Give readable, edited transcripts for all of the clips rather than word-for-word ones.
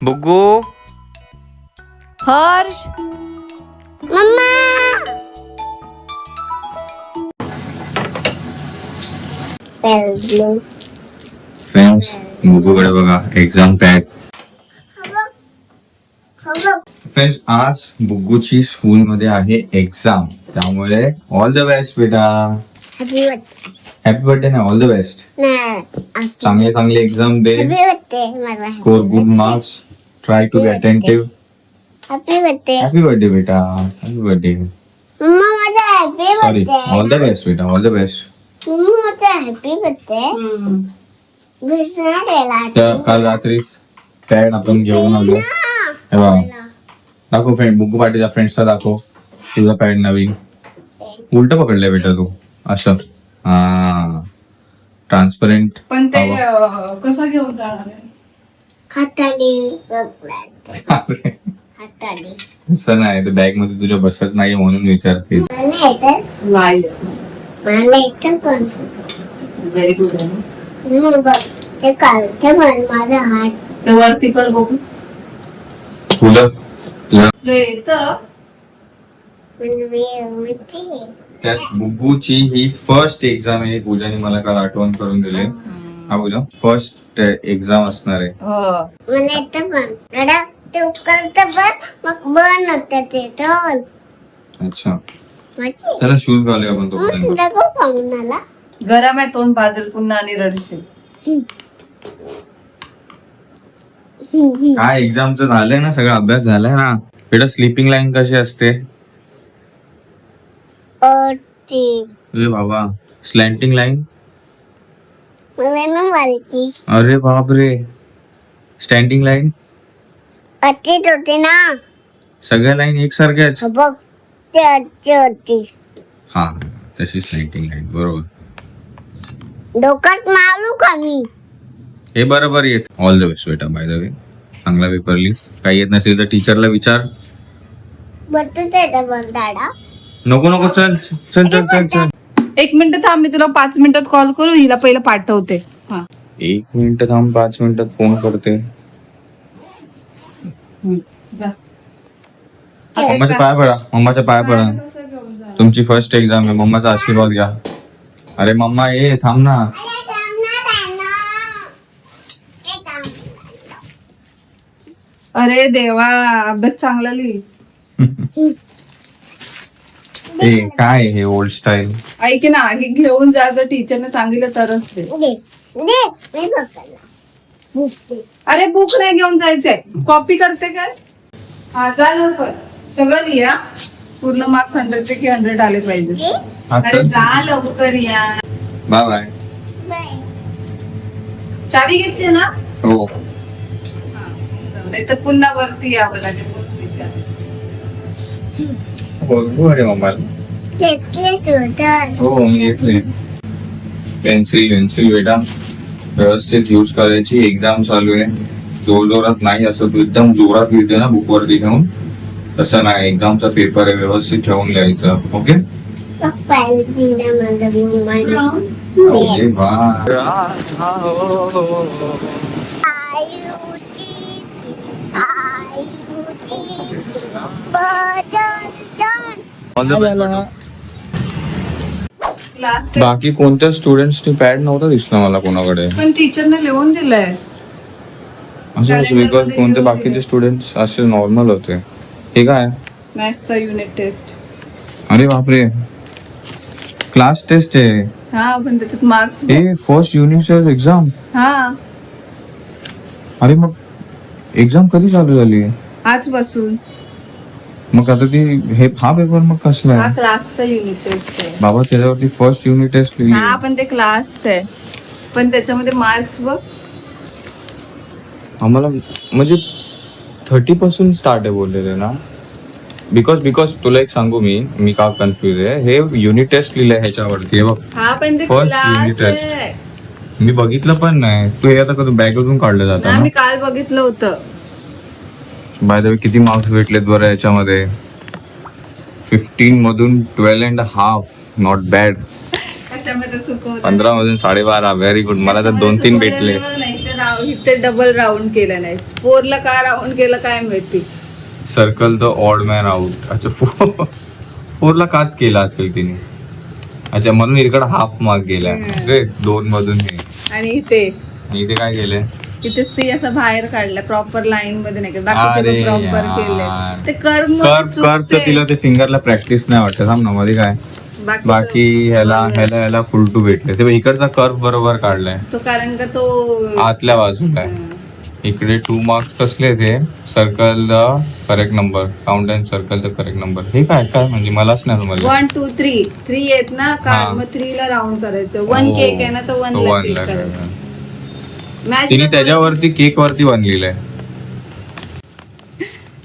बुग्गू Harsh mamma friends बुग्गूकडे बघा exam pad. Friends आज बुग्गूची school मध्ये आहे एक्झाम, त्यामुळे ऑल द बेस्ट बेटा. हॅपी बर्थडे हॅपी बर्थडे ना, ऑल द बेस्ट. नाही चांगले चांगले एक्झाम दे, हॅपी बर्थडे मला score good marks, try to be attentive. Happy birthday happy birthday बेटा, हॅपी बर्थडे. मम्मा माझा happy sorry, birthday all the best बेटा, ऑल द बेस्ट. मम्मा माझा हॅपी बर्थडे विसरलेला तर काल रात्री पॅड आपण घेऊन आलो. हे बघा, दाखव फ्रेंड, बुग्गू पाटीलच्या फ्रेंड्सला दाखव तुझा पॅड नवीन. उलट पकडलंय बेटा तू, असं. हा, ट्रान्सपरंट. पण ते कसा घेऊन जाणार आहे? हाताने हाताने असं नाही, ते बॅग मध्ये तुझ्या बसत नाही म्हणून विचारते. मला येतं नाही मला येतं पण व्हेरी गुड आहे. बघ ते कालते पण माझा हात ते वरती कर बघू. तुला तुला येतं? म्हणजे त्यात बुग्गूची ही फर्स्ट एक्झाम आहे. पूजाने मला काल आठवण करून दिले. हा पूजा, फर्स्ट एक्झाम असणार आहे. मला येतं पण दादा ते उकळतं पण मग बन होतं ते तर अच्छा, माझी चला शूज घालूया आपण तोपर्यंत. दाखव पाहुणाला गरम आहे, तोंड भाजेल पुन्हा आणि रडशील. काय एक्झामचं झालंय ना, सगळा अभ्यास झालाय ना बेटा. स्लीपिंग लाईन कशी असते? अरे बाबा, स्लॅन्टिंग लाईन. मला ना माहिती अरे बाप रे, स्टँडिंग लाईन. अतीच होते ना सगळ्या लाईन एकसारख्याच. बघ ते अती होती हा, तशी स्लॅन्टिंग लाईन, बरोबर. डोक्यात मारू का मी हे बरोबर येत. ऑल द बेस्ट बेटा, बाय द वे. चांगला पेपर लिह. काही येत नसेल तर टीचरला विचार. बघतो ते बघ दादा नको नको, चल चल चल चल चल. 1 मिनिट थांब, मी तुला 5 मिनिटात कॉल करू. हिला पहिलं पाठवते. हा 1 मिनिट थांब, 5 मिनिटात फोन करते. जा. मम्माच्या पाया पडा, मम्माच्या पाया पडा. कसं घेऊन जा? तुमची फर्स्ट एक्झाम आहे, मम्माचा आशीर्वाद घ्या. अरे मम्मा ये, थांब ना. अरे देवा, अभ्यास चांगला लिही. ए काय हे ओल्ड स्टाईल. ऐक ना, ही घेऊन जा, जर टीचरने सांगितलं तरच ते. मी बघ अरे बुक नाही घेऊन जायचंय, कॉपी करते काय? हा जा लवकर, सगळं लिहा. पूर्ण मार्क्स 100 पैकी 100 आले पाहिजे. हा, अरे चल जा लवकर या. Bye bye. चावी घेतली ना? हो, नाही तर पुन्हा वरती यावं लागेल. विचार. हो रे मम्माला. हो, मी घेतले. पेन्सिल बेटा व्यवस्थित यूज करायची. एक्झाम चालू आहे, जोर जोरात नाही. असं तू एकदम जोरात लिहिते ना बुक वरती घेऊन, तसं नाही. एक्झामचा पेपर आहे, व्यवस्थित ठेवून लिहायचं. ओके. अरे वा. लास्ट बाकी कोणत्या स्टुडंट्सनी पॅड नव्हता दिसला मला कोणाकडे. पण टीचरने लिहून दिलंय. असं बिकॉज कोणते बाकीचे स्टुडंट्स असे नॉर्मल होते. हे काय? मॅथ्सचा युनिट टेस्ट. अरे बापरे, क्लास टेस्ट आहे. हा पण त्याच्यात मार्क्स. हे फर्स्ट युनिट एक्झाम. हा अरे मग एक्झाम कधी चालू झाली? आजपासून. मग आता ती हा पेपर मग कसला हा आहे? क्लासचा युनिट टेस्ट आहे. बाबा त्याच्यावरती फर्स्ट युनिट टेस्ट लिहिली. हा पण ते क्लासचं आहे, पण त्याच्यामध्ये मार्क्स बघ. आम्हाला म्हणजे 30 पासून स्टार्ट आहे बोललेले ना. बिकॉज तुला एक सांगू, मी का कन्फ्युज आहे. हे युनिट टेस्ट लिहिलंय ह्याच्यावरती, हे बघ. हा पण ते First unit क्लास test. आहे. मी बघितलं पण नाही. तू हे आता कधी बॅगमधून काढलं जातं ना, ना? मी काल बघितलं होतं. बाय द वे किती मार्क्स भेटलेत बरं याच्यामध्ये? 15 मधून 12.5. Not bad. कशामध्ये चुकवलं? 15 मधून 12.5. Very good. मला तर 2-3 भेटले. नाही तर इथे डबल राऊंड केलं नाही. 4 ला का राऊंड केलं काय माहिती. Circle the odd man out. अच्छा 4 ला काच केला असेल तिने. अच्छा म्हणून इकडे हाफ मार्क गेलाय रे 2 मधून हे. आणि इथे काय केलंय इथे सी असं बाहेर काढलं प्रॉपर लाईन मध्ये नाही बाकीचे अरे प्रॉपर यार. केले ते कर्व कर्वचं तिला ते फिंगरला प्रॅक्टिस नाही वाटत. थांब ना मध्ये काय बाकी ह्याला फुल टू भेटले. ते इकडचा कर्व बरोबर काढलाय तो कारण का तो आतल्या बाजूला आहे. इकडे 2 मार्क्स कसले ते circle the correct number count and circle the correct number. हे काय काय म्हणजे मलाच नाही समजलं. 1 2 3 येत ना कारण मग 3 ला राऊंड करायचं. 1 केक आहे ना तो 1 ला केक करायचं. तिने त्याच्यावरती केक वरती 1 लिहिलंय.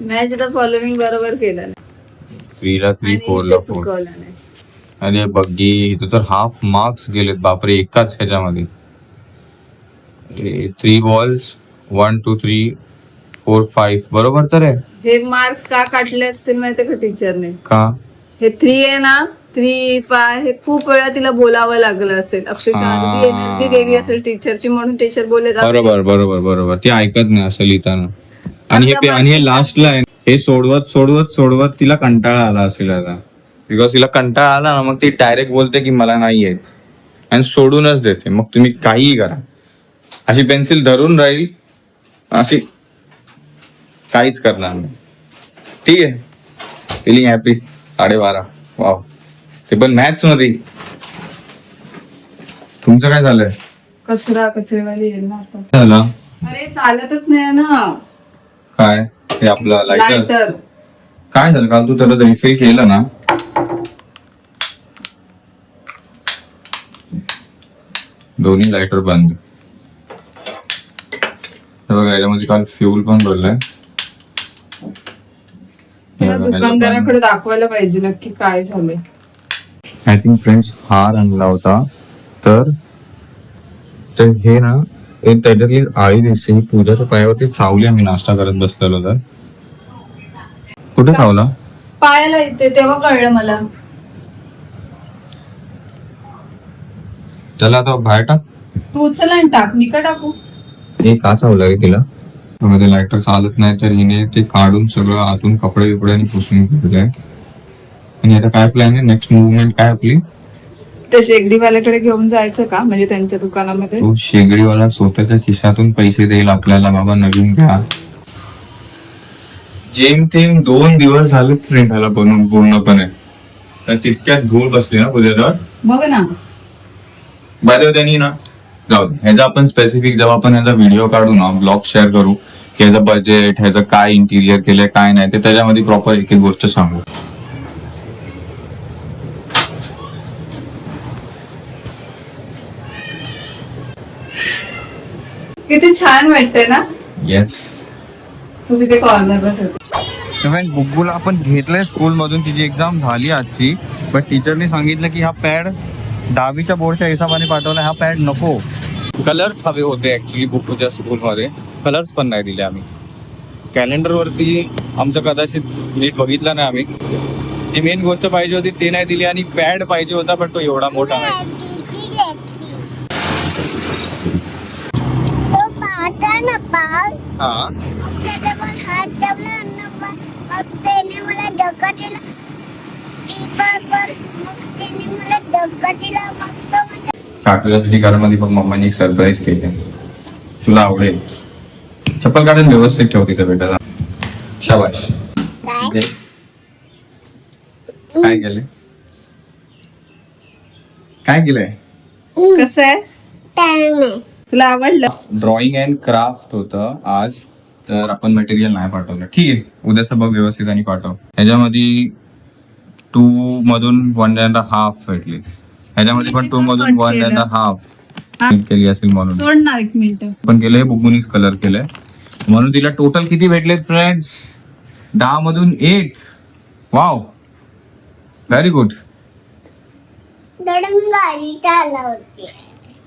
मॅच द फॉलोविंग बरोबर केलं 3 ला 3 4 ला 4. चुकवलं नाही. अरे बग्गी इथं तर हाफ मार्क्स गेलेत बापरे एकाच ह्याच्यामध्ये. 3 बॉल्स 1 2 3 4 5 बरोबर तर आहे. हे मार्क्स का काढले असतील माहितीये का टीचरने. का हे 3 आहे ना 3 5 हे खूप वेळा तिला बोलावं लागलं असेल. अक्षरशः अर्धी एनर्जी गेली असेल टीचरची म्हणून टीचर बोलले बरोबर बरोबर बरोबर. ती ऐकत नाही असं लिहिताना. आणि हे लास्टला आहे हे सोडवत तिला कंटाळा आला असेल आता. बिकॉज तिला कंटाळा आला ना मग ती डायरेक्ट बोलते की मला नाही येत आणि सोडूनच देते. मग तुम्ही काहीही करा अशी पेन्सिल धरून राहील अशी काहीच करणार नाही. ठीक आहे फिलिंग हॅपी 12.5 वाव. ते पण मॅथ्स मध्ये. तुमचं काय झालंय. कचरेवाली येईल ना आता. झालं अरे चालतच नाही ना. काय ते आपलं लायटर. लायटर काय झालं काल तू त्याला रिफिल केलं ना. दोन्ही लायटर बंद. बघा याच्यामध्ये काल फ्यूल पण भरलाय. दुकानदाराकडे दाखवायला पाहिजे नक्की काय झालंय. आय थिंक फ्रेंड्स हार आणला होता तर हे ना त्याच्यातली आळी दिसते. ही पूजाच्या पायावरती चावली. आम्ही नाश्ता करत बसलेलो तर. कुठे चावला. पायाला येते तेव्हा कळलं मला. त्याला आता बाहेर टाक. तू उचल आणि टाक. मी का टाकू. हे का चावलं रे तिला. ते लायटर चालत नाही तर हिने ते काढून सगळं आतून कपडे बिपड्याने पुसून घेतलंय. आणि आता काय प्लॅन आहे नेक्स्ट मुवमेंट काय आपली. ते शेगडीवाल्याकडे घेऊन जायचं का म्हणजे त्यांच्या दुकानामध्ये. तो शेगडीवाला स्वतःच्या खिशातून पैसे देईल आपल्याला बाबा नवीन घ्या. जेमतेम 2 दिवस झाले फ्रेंड ह्याला बनवून पूर्णपणे. तर तितक्यात धूळ बसली ना पूजेवर. बघ ना बाय त्यांनी ना जाऊ दे. ह्याचा आपण स्पेसिफिक जेव्हा आपण ह्याचा व्हिडिओ काढू ना ब्लॉग शेअर करू की ह्याचं बजेट ह्याचं काय इंटिरियर केलंय काय नाही ते त्याच्यामध्ये प्रॉपर एक एक गोष्ट सांगू. किती छान वाटतंय ना. येस तू तिथे कॉर्नरला ठेव. बुब्बूला आपण घेतलंय स्कूल मधून. तिची एक्झाम झाली आजची बट टीचरने सांगितलं की हा पॅड 10वीच्या बोर्डच्या हिसाबाने पाठवला. हा पॅड नको. कलर्स हवे होते ऍक्च्युली बुब्बूच्या स्कूलमध्ये. कलर्स पण नाही दिले आम्ही. कॅलेंडर वरती आमचं कदाचित नीट बघितलं नाही आम्ही. जी मेन गोष्ट पाहिजे होती ते नाही दिली आणि पॅड पाहिजे होता पण तो एवढा मोठा नाही. हा काढण्यासाठी घरामध्ये पण मम्मानी एक सरप्राईज केले. तुला आवडेल. चप्पल काढून व्यवस्थित ठेव तिथे बेटा. शाबाश. काय केलंय काय केलंय. कसं आहे तुला आवडलं. ड्रॉइंग अँड क्राफ्ट होतं आज. तर आपण मटेरियल नाही पाठवलं. ठीक आहे उद्याचं बघ व्यवस्थित आणि पाठव. ह्याच्यामध्ये 2 मधून 1.5 भेटली. ह्याच्यामध्ये पण 2 मधून 1.5 केली असेल म्हणून. सोड ना 1 मिनिट. पण केलंय बुब्बूनीच कलर केलंय म्हणून तिला टोटल किती भेटलेत फ्रेंड्स. 10 मधून 8. Wow very good.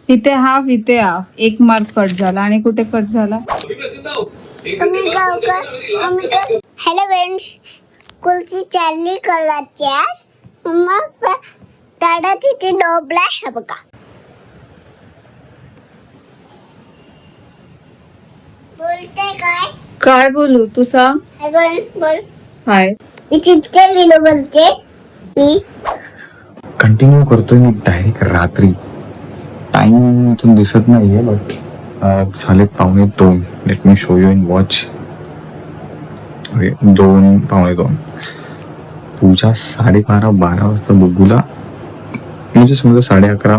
इथे हाफ इथे हाफ. 1 मार्क कट झाला. आणि कुठे कट झाला. हॅलो फ्रेंड्स कुलची चालली कलाची मग काढा तिथे डोबला हा बघा. बोलते काय काय बोलू तू सांग. हाय बोल बोल. हाय. मी तितके विलो बोलते. मी कंटिन्यू करतोय मी डायरेक्ट रात्री. टाइम इथून दिसत नाहीये बट झालेत 2:45. Let me show you in watch. 2:45. पूजा 12:30 वाजता बुगूला, म्हणजे समजा 11:30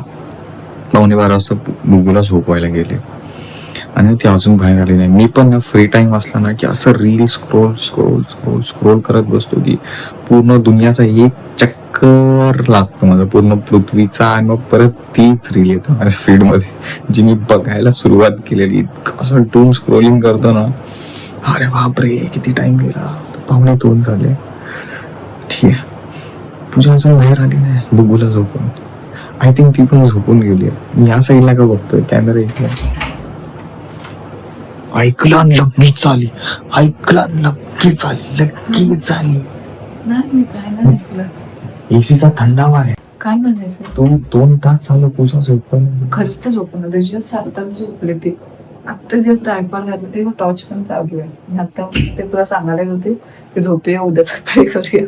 12:15 वाजता बुगूला झोपवायला गेले आणि ती अजून बाहेर आली नाही. मी पण फ्री टाइम असला ना की असं reel scroll scroll scroll scroll करत बसतो की पूर्ण दुनियाचा एक चक्कर लागतो माझा, पूर्ण पृथ्वीचा. आणि मग परत तीच रील येतं माझ्या फीडमध्ये जी मी बघायला सुरुवात केलेली. असं डूम स्क्रोलिंग करतो ना, अरे बापरे किती टाइम गेला. 2:45 झाले. ठीक आहे, पूजा अजून बाहेर आली नाही बुगूला झोपून. आय थिंक ती पण झोपून गेली. मी या साईडला का बघतोय, कॅमेरा इकडे. ऐकला लगेच आली, ऐकला लगेच आली, लगेच आली. नाही मी काय नाही ऐकलं. एसीचा थंडावा आहे. काय म्हणायचं. 2 तास झालं पूजा झोपून. खरंच तर झोपून होते. जस्ट आता झोपले ते. आता जस्ट डायपर घातलं ते टॉर्च पण चालू आहे. मी आता ते तुला सांगायला होते की झोपूया, उद्या सकाळी करूया.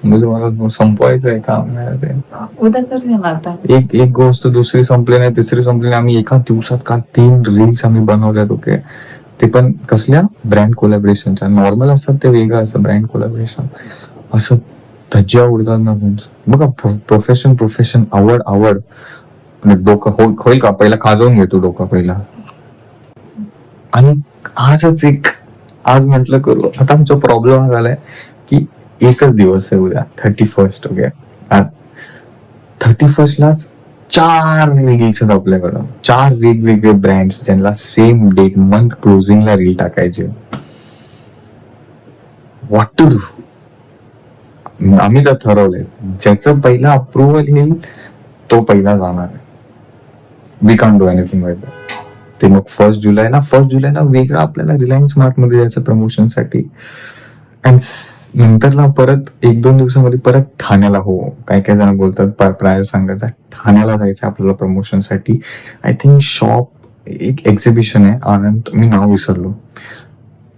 म्हणजे मला संपवायचं आहे काम नाही ते. उद्या करूया ना आता. एक गोष्ट दुसरी संपली नाही, तिसरी संपली नाही. आम्ही एका दिवसात काल 3 रील्स आम्ही बनवल्यात. ओके, ते पण कसल्या ब्रँड कोलॅबरेशनच्या. नॉर्मल असतात ते वेगळं असतं, ब्रँड कोलॅबरेशन असं धज्जा उडतात ना. बघा, प्रोफेशन आवड डोकं होईल का. पहिला खाजवून घेतो डोकं पहिला. आणि आज म्हटलं करू. आता आमचा प्रॉब्लेम हा झालाय की एकच दिवस आहे उद्या 31. ओके, 31 लाच 4 रील्स आहेत आपल्याकडं. 4 वेगवेगळे ब्रँड्स ज्यांना सेम डेट मंथ क्लोजिंगला रील टाकायचे. What to do. आम्ही तर ठरवलंय ज्याचं पहिला अप्रुव्हल येईल तो पहिला जाणार आहे. We can do anything with that. ते मग 1 जुलैला वेगळं आपल्याला रिलायन्स स्मार्ट मध्ये जायचं प्रमोशन साठी. आणि नंतरला परत 1-2 दिवसामध्ये परत ठाण्याला. हो, काय जण बोलतात प्रायर सांगायचं ठाण्याला जायचं आपल्याला प्रमोशन साठी. आय थिंक शॉप एक एक्झिबिशन आहे आनंद, मी नाव विसरलो.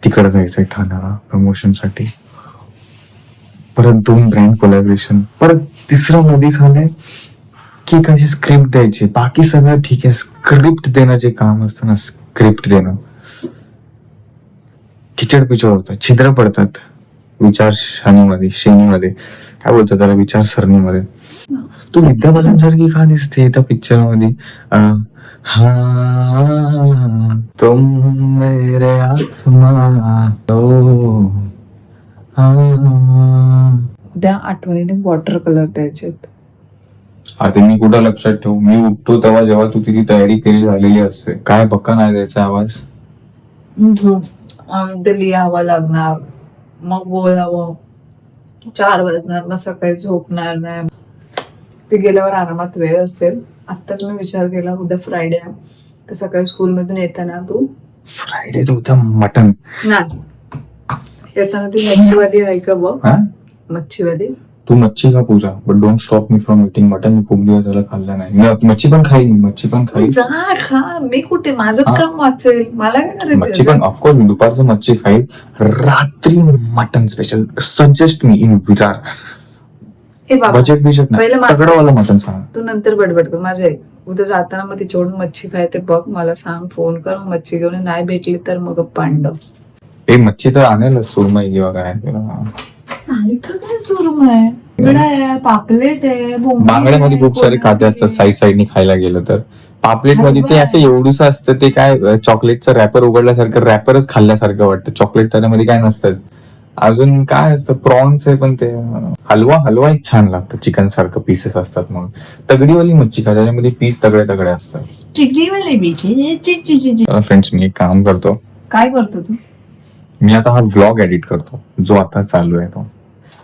तिकडे जायचंय ठाण्याला प्रमोशन साठी. परत 2 ब्रँड कोलॅबरेशन. परत तिसरं मध्ये झालंय की कशी स्क्रिप्ट द्यायची. बाकी सगळं ठीक आहे, स्क्रिप्ट देणं जे काम असतं ना, स्क्रिप्ट देणं खिचड पिचड होतं. छिद्र पडतात विचार शेनीमध्ये काय बोलतात त्याला, विचारसरणीमध्ये. तू विद्या बालनसारखी का दिसते त्या पिक्चर मध्ये. हा तुम मेरे आसमां हो. उद्या आठवणीने वॉटर कलर द्यायचे. आता मी कुठं लक्षात ठेवू. मी उठतो तेव्हा जेव्हा तू तिची तयारी केली झालेली असते. काय पक्का नाही द्यायचा आवाज. ते लिहावं लागणार, मग बोलावं. 4 वाजणार, मग सकाळी झोपणार नाही. ते गेल्यावर आरामात वेळ असेल. आत्ताच मी विचार केला उद्या फ्रायडे आहे तर सकाळी स्कूलमधून येताना तू फ्रायडे उद्या मटन नाही येताना ती मच्छीवाली आहे का बघ. मच्छीवाली. तू मच्छी खा Puja, but don't stop me from eating mutton. मी खूप दिवस झाला खाल्लं नाही. मी मच्छी पण खाईल. जा खा. मी कुठे, माझंच काम वाचेल. मला काय मच्छी करायचं. पण ऑफकोर्स मी दुपारचं मच्छी खाईल. रात्री mutton special. Suggest me in Virar. हे बाबा, बजेट नाही, पहिलं माझं- तगडवाला मटन सांग. तू नंतर बडबड कर. माझ्या ऐक. उद्या जाताना मग तिच्याकडून मच्छी खाय ते बघ, मला सांग, फोन कर. मच्छी घेऊन नाही भेटली तर मग पांडव. मच्छी तर आणेलच, सुरमई किंवा काय. सुरमय आहे, पापलेट आहे, बांगड्यामध्ये खूप सारे खाते असतात साईडनी खायला गेलं तर. पापलेट मध्ये ते असं एवढूस असतं, ते काय चॉकलेटचं रॅपर उघडल्यासारखं, रॅपरच खाल्ल्यासारखं वाटतं. चॉकलेट त्याच्यामध्ये काय नसतं. अजून काय असतं, प्रॉन्स आहे. पण ते हलवा एक छान लागतं. चिकन सारखं पीसेस असतात. मग तगडीवाली मच्छी खा, त्याच्यामध्ये पीस तगडे असतात. फ्रेंड्स, मी एक काम करतो. काय करतो तू. मी आता हा व्लॉग एडिट करतो जो आता चालू आहे तो.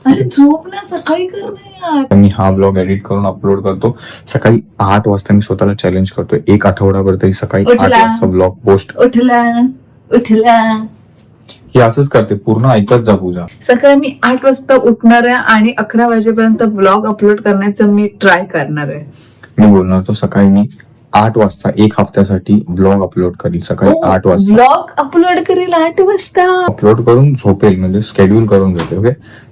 अरे झोप ना, सकाळी कर ना. मी हा ब्लॉग एडिट करून अपलोड करतो सकाळी 8 वाजता. मी स्वतःला चॅलेंज करतोय 1 आठवडाभर तरी सकाळी 8 वाजता ब्लॉग पोस्ट. उठला हे असंच करते, पूर्ण ऐकत जा पूजा. सकाळी मी 8 वाजता उठणार आहे आणि 11 वाजेपर्यंत ब्लॉग अपलोड करण्याचं मी ट्राय करणार आहे. मी बोलणार तो सकाळी मी 8 वाजता 1 हफ्त्यासाठी ब्लॉग अपलोड करील सकाळी 8 वाजता ब्लॉग अपलोड करेल 8 वाजता. अपलोड करून झोपेल म्हणजे शेड्यूल करून घेते. ओके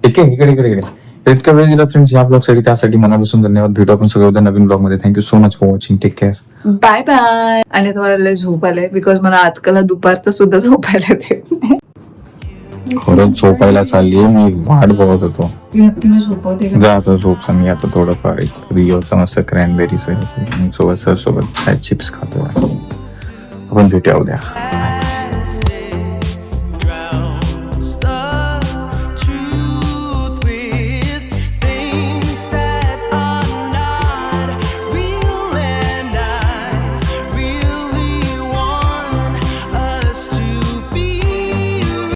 इकडे इकडे इकडे इतका वेळ दिला फ्रेंड्स या ब्लॉग साठी, त्यासाठी मनापासून धन्यवाद. भेटू आपण सगळं उद्या नवीन ब्लॉग मध्ये. Thank you so much for watching. Take care. Bye bye. आणि तुम्हाला लय झोप आलाय बिकॉज मला आजकाल दुपारचं सुद्धा झोपायला देत नाही. खरंच झोपायला चालली मी वाट बघत होतो. तुम्ही झोपवते का? जा आता झोपसा. मी आता थोडंफार एक रिओचा मस्त क्रॅनबेरी सोबत काय चिप्स खातोय. आपण भेटूया उद्या.